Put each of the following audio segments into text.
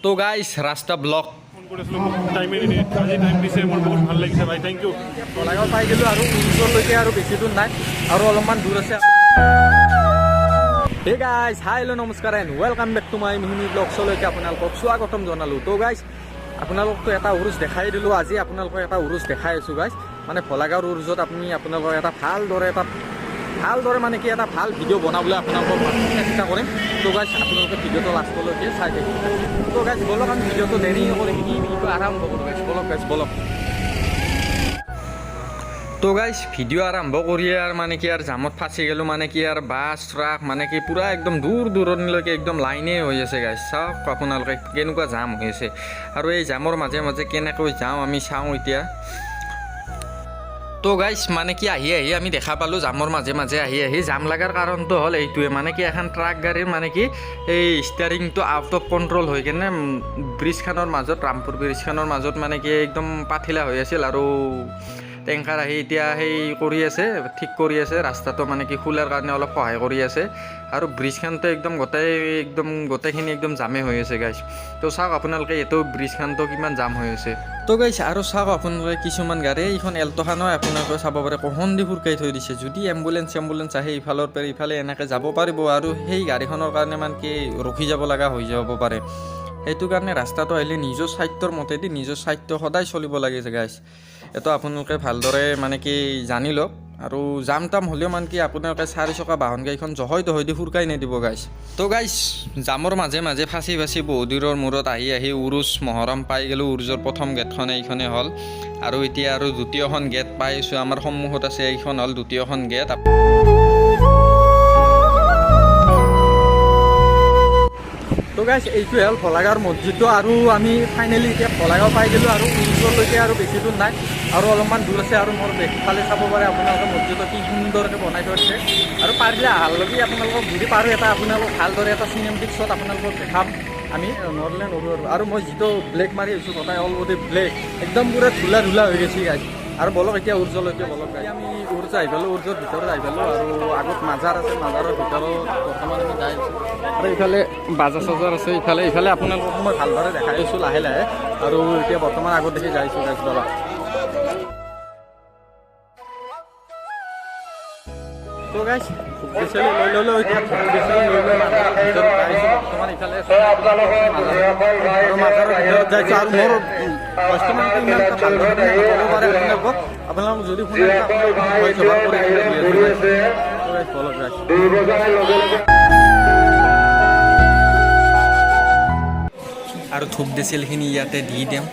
তো গাইস ৰাস্তা block phone কৰিছিলোঁ মোক টাইমে নিদিয়ে আজি টাইম দিছে মোৰ বহুত ভাল লাগিছে ভাই থেংক ইউ বলাগাঁও পাই গ'লোঁ আৰু ওচৰলৈকে আৰু বেছি দূৰ নাই আৰু অলপমান দূৰ আছে হে গাইজ হাই হেল্ল' নমস্কাৰ and welcome back to my মিহিমি ব্লগছলৈকে আপোনালোকক স্বাগতম জনালোঁ তো গাইজ আপোনালোকতো এটা উৰুজ দেখাই দিলোঁ আজি আপোনালোকক এটা উৰুজ দেখাই আছোঁ গাইজ মানে ভোলাগাঁৱৰ উৰুজত আপুনি আপোনালোকৰ এটা ভালদৰে মানে কি এটা ভাল ভিডিঅ' বনাবলৈ আপোনালোকক চেষ্টা কৰিম তো গাইজ আপোনালোকে ভিডিঅ'টো লাষ্টলৈকে চাই থাকিব তো গাইজ বলক আমি ভিডিঅ'টো দেৰি নকৰি ভিডিঅ'টো আৰম্ভ কৰোঁ গাইজ বলক তো গাইজ ভিডিঅ' আৰম্ভ কৰিয়ে আৰু মানে কি আৰু জামত ফাঁচি গ'লোঁ মানে কি আৰু বাছ ট্ৰাক মানে কি পূৰা একদম দূৰ দূৰণিলৈকে একদম লাইনেই হৈ আছে গাইজ চাওক আপোনালোকে কেনেকুৱা জাম হৈ আছে আৰু এই জামৰ মাজে মাজে কেনেকৈ যাওঁ আমি চাওঁ এতিয়া তো গাইজ মানে কি আহি আমি দেখা পালোঁ জামৰ মাজে মাজে আহি জাম লগাৰ কাৰণটো হ'ল এইটোৱে মানে কি এখন ট্ৰাক গাড়ীৰ মানে কি এই ষ্টিয়াৰিংটো আউট অফ কণ্ট্ৰল হৈ কেনে ব্ৰিজখনৰ মাজত ৰামপুৰ ব্ৰিজখনৰ মাজত মানে কি একদম পাঠিলা হৈ আছিল আৰু টেংকাৰ আহি এতিয়া সেই কৰি আছে ঠিক কৰি আছে ৰাস্তাটো মানে কি খোলাৰ কাৰণে অলপ সহায় কৰি আছে আৰু ব্ৰিজখনটো একদম গোটেইখিনি একদম জামে হৈ আছে গাইজ তো চাওক আপোনালোকে এইটো ব্ৰিজখনটো কিমান জাম হৈ আছে তো গাইজ আৰু চাওক আপোনালোকে কিছুমান গাড়ী এইখন এল্ট'খনো আপোনালোকে চাব পাৰে কহন দি ফুৰকাই থৈ দিছে যদি এম্বুলেঞ্চ আহে ইফালৰ পৰা ইফালে এনেকৈ যাব পাৰিব আৰু সেই গাড়ীখনৰ কাৰণে মানে কি ৰখি যাব লগা হৈ যাব পাৰে সেইটো কাৰণে ৰাস্তাটো আহিলে নিজৰ স্বাস্থ্যৰ মতেদি নিজৰ স্বাস্থ্য সদায় চলিব লাগে গাইজ এইটো আপোনালোকে ভালদৰে মানে কি জানি লওক আৰু জাম তাম হ'লেও মানে কি আপোনালোকে 4 চকা বাহন গাড়ীখন জহয় দি ফুৰকাই নিদিব গাইজ তো গাইজ জামৰ মাজে মাজে ফাঁচি বহু দূৰৰ মূৰত আহি উৰুজ মহৰম পাই গ'লোঁ উৰুজৰ প্ৰথম গেটখন এইখনে হ'ল আৰু এতিয়া আৰু দ্বিতীয়খন গেট পাই আছোঁ আমাৰ সন্মুখত আছে এইখন হ'ল দ্বিতীয়খন গেট তো গাইজ এইটোৱে হ'ল ভোলাগাঁৱৰ মছজিদটো আৰু আমি ফাইনেলি এতিয়া ভোলাগাঁও পাই গ'লোঁ আৰু উৰুজলৈকে আৰু বেছি দূৰ নাই আৰু অলপমান দূৰ আছে আৰু মোৰ বেকফালে চাব পাৰে আপোনালোকে মছজিদটো কি সুন্দৰকৈ বনাই থৈ দিছে আৰু পাৰিলে আহালৈকে আপোনালোকক যদি পাৰোঁ এটা আপোনালোকক ভালদৰে এটা চিনেমেটিক শ্বট আপোনালোকক দেখাম আমি নৰলে নৰোঁ আৰু মই যিটো ব্লেক মাৰি আহিছোঁ গোটাই অলৰেডি ব্লেক একদম পূৰা ধূলা হৈ গৈছে গাইজ আৰু বলক এতিয়া উৰ্জলৈকে বলক গাইজ আমি উৰ্জ আহি পালোঁ উৰ্জৰ ভিতৰত আহি পালোঁ আৰু আগত মাজাৰ আছে মাজাৰৰ ভিতৰত বৰ্তমান আমি যাই আছোঁ আৰু ইফালে বাজাৰ চাজাৰ আছে ইফালে আপোনালোকক মই ভালদৰে দেখাই আছোঁ লাহে আৰু এতিয়া বৰ্তমান আগত দেখি যাই আছোঁ গাইজ বলক তো গাইজ বিচাৰি লৈ ল'লোঁ এতিয়া বিচাৰি লৈ বৰ্তমান ইফালে আৰু মাজাৰৰ ভিতৰত যাইছোঁ আৰু মোৰ কাষ্টমাৰটো ইমান এটা ভালদৰে ক'ব পাৰে আপোনালোকক যদি শুনে আৰু ধূপ দিছিলখিনি ইয়াতে দি দিম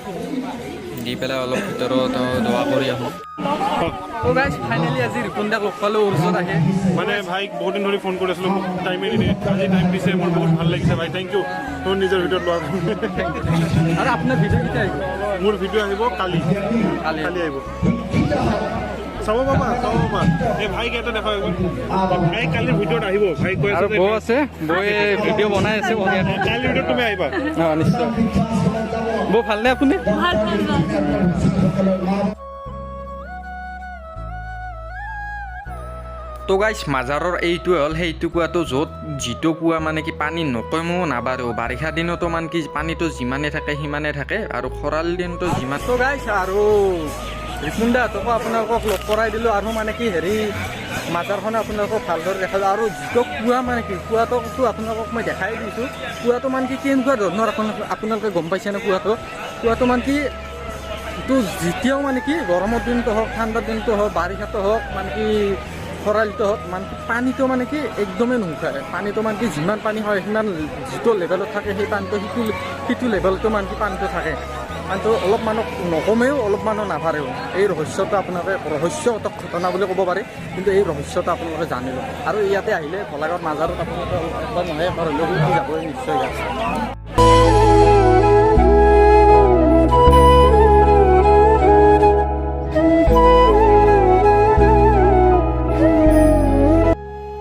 দি পেলাই অলপ ভিতৰত দোৱা কৰি আহোঁ তো গাইজ ফাইনেলি আজি ৰিপুনদাক লগ পালোঁ উৰ্জত আহে মানে ভাইক বহুত দিন ধৰি ফোন কৰিছিলোঁ মোক টাইমে নিদিয়ে আজি টাইম দিছে মোৰ বহুত ভাল লাগিছে ভাই থেংক ইউ মোৰ নিজৰ ভিডিঅ'ত লোৱাৰ আৰু আপোনাৰ ভিডিঅ' কেতিয়া আহিব মোৰ ভিডিঅ' আহিব কালি আহিব চাব পাবা এই ভাইক এটা দেখা ভাই কালিৰ ভিডিঅ'ত আহিব ভাই কৈ আৰু বৌ আছে বৌয়ে ভিডিঅ' বনাই আছে কালিৰ ভিডিঅ'ত তুমি আহিবা নিশ্চয় বৌ ভালনে আপুনি তো গাইজ মাজাৰৰ এইটোৱে হ'ল সেইটো কুৱাটো য'ত যিটো কুৱা মানে কি পানী নকমেও নাবাঢ়েও বাৰিষা দিনতো মানে কি পানীটো যিমানে থাকে সিমানে থাকে আৰু খৰালি দিনতো যিমান তো গাইজ আৰু ৰিপুনদাহঁতকো আপোনালোকক লগ কৰাই দিলোঁ আৰু মানে কি মাজাৰখনে আপোনালোকক ভালদৰে দেখালোঁ আৰু যিটো কুৱা মানে কি কুৱাটোতো আপোনালোকক মই দেখাই দিছোঁ কুৱাটো মানে কি কেনেকুৱা ধৰণৰ আপোনালোকে গম পাইছেনে কুৱাটো মানে কি এইটো যেতিয়াও মানে কি গৰমৰ দিনটো হওক ঠাণ্ডাৰ দিনটো হওক বাৰিষাটো হওক মানে কি খৰালিটো হওক মানে কি পানীটো মানে কি একদমেই নুশুকায় পানীটো মানে কি যিমান পানী হয় সিমান যিটো লেভেলত থাকে সেই পানীটো সিটো লেভেলটো মানে কি পানীটো থাকে পানীটো অলপ মানুহ নকমেও অলপ মানুহ নাভাৰেও এই ৰহস্যটো আপোনালোকে ৰহস্যগত ঘটনা বুলি ক'ব পাৰে কিন্তু এই ৰহস্যটো আপোনালোকে জানি লওক আৰু ইয়াতে আহিলে ভোলাগাঁৱৰ মাজাৰত আপোনালোকে একবাৰ নহয় এবাৰ হ'লেও যাবই নিশ্চয় আছে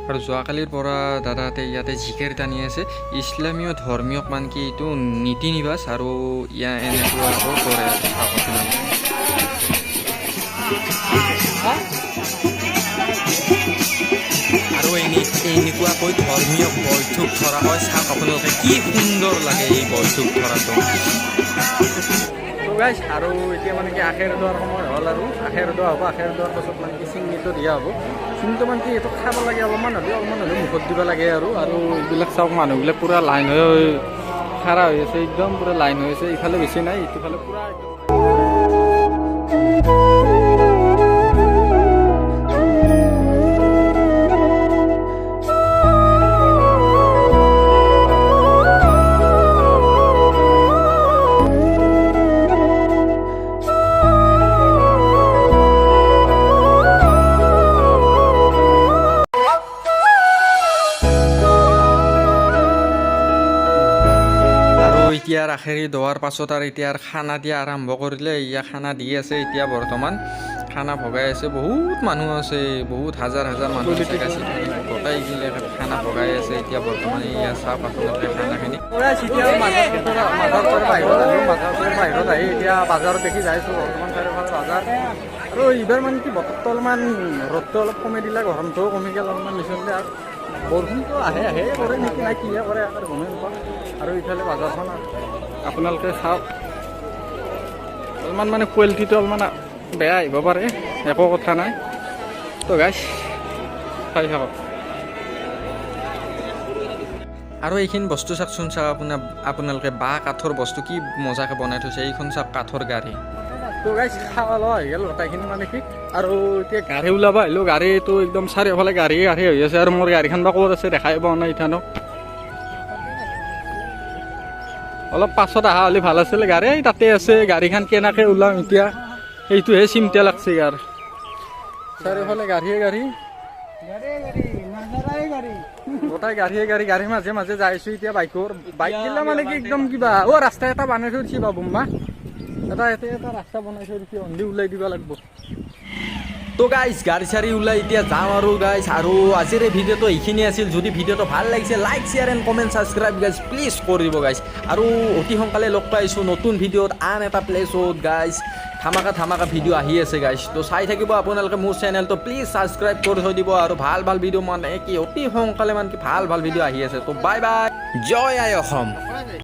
আৰু যোৱাকালিৰ পৰা দাদাহঁতে ইয়াতে জিকেৰ টানি আছে ইছলামীয় ধৰ্মীয় মানে কি এইটো নীতি নিবাস আৰু এনেকুৱা কৰে আৰু এনেকুৱাকৈ ধৰ্মীয় বৈঠক ধৰা হয়। চাওক আপোনালোকে কি সুন্দৰ লাগে এই বৈঠক ধৰাটো। গাইছ আৰু এতিয়া মানে কি আখেৰ দোৱাৰ সময় হ'ল আৰু আখেৰ দোৱা হ'ব। আখেৰ দোৱাৰ পাছত মানে কি চিংনিটো দিয়া হ'ব। চিংনিটো মানে কি এইটো খাব লাগে অলপমান হ'লেও মুখত দিব লাগে আৰু এইবিলাক চাওক মানুহবিলাক পূৰা লাইন হৈ খাৰা হৈ আছে, একদম পূৰা লাইন হৈ আছে। ইফালে বেছি নাই, ইফালে পূৰা একদম। এতিয়া আখেৰি ধোৱাৰ পাছত আৰু এতিয়া খানা দিয়া আৰম্ভ কৰিলে। ইয়া খানা দি আছে এতিয়া বৰ্তমান, খানা ভগাই আছে। বহুত মানুহ আছে, বহুত হাজাৰ হাজাৰ মানুহ আছে। গোটাইগিলাক খানা ভগাই আছে এতিয়া বৰ্তমান। ইয়া চাওক আপোনালোকে খানাখিনি বাহিৰত আহি এতিয়া বাজাৰত দেখি যাইছোঁ বৰ্তমান চাৰিওফালে বাজাৰ। আৰু এইবাৰ মানে কি বতৰটো অলপমান ৰ'দটো অলপ কমাই দিলে, গৰমটোও কমি গ'ল অলপমান নিচনলে। আৰু বৰষুণটো আহে কৰে নেকি নাই কিহে কৰে আৰু গমেই নাপাওঁ। আৰু ইফালে বাজাৰখন আপোনালোকে চাওক, অলপমান মানে কোৱালিটিটো অলপমান বেয়া আহিব পাৰে, একো কথা নাই। তো গাইছ চাই থাকক। আৰু এইখিনি বস্তু চাওকচোন, চাওক আপোনালোকে বাঁহ কাঠৰ বস্তু কি মজাকৈ বনাই থৈছে। এইখন চাওক কাঠৰ গাড়ী। তো গাইছ খাৱা লোৱা হৈ গ'ল গোটেইখিনি মানে কি। আৰু এতিয়া গাড়ী ওলাব আহিলোঁ। গাড়ীটো একদম চাৰিওফালে গাড়ী হৈ আছে। আৰু মোৰ গাড়ীখন বা ক'ত আছে দেখাই পোৱা নাই ইথানো। অলপ পাছত অহা হ'লে ভাল আছিলে। গাড়ী তাতে আছে, গাড়ীখন কেনেকৈ ওলাম এতিয়া সেইটোহে চিন্তা লাগছে। আৰু চাৰিওফালে গাড়ীয়ে গাড়ী গোটাই গাড়ীৰ মাজে মাজে যাইছোঁ এতিয়া। বাইক গিলা মানে কি একদম কিবা ৰাস্তা এটা বনাই থৈ দিছে বাবুম্মা। এটা ৰাস্তা বনাই থৈ দিছে, অন্ধি ওলাই দিব লাগিব। তো গাইজ গাড়ী চাড়ী ওলাই এতিয়া যাওঁ আৰু গাইজ। আৰু আজিৰ এই ভিডিঅ'টো এইখিনি আছিল। যদি ভিডিঅ'টো ভাল লাগিছে like share and comment subscribe guys please কৰি দিব গাইজ। আৰু অতি সোনকালে লগ পাইছোঁ নতুন ভিডিঅ'ত আন এটা প্লেছত গাইজ। ধামাকা ভিডিঅ' আহি আছে গাইজ। তো চাই থাকিব আপোনালোকে মোৰ চেনেলটো প্লিজ ছাবস্ক্ৰাইব কৰি থৈ দিব। আৰু ভাল ভিডিঅ' মানে কি অতি সোনকালে মানে কি ভাল ভিডিঅ' আহি আছে। তো বাই বাই, জয় আই অসম।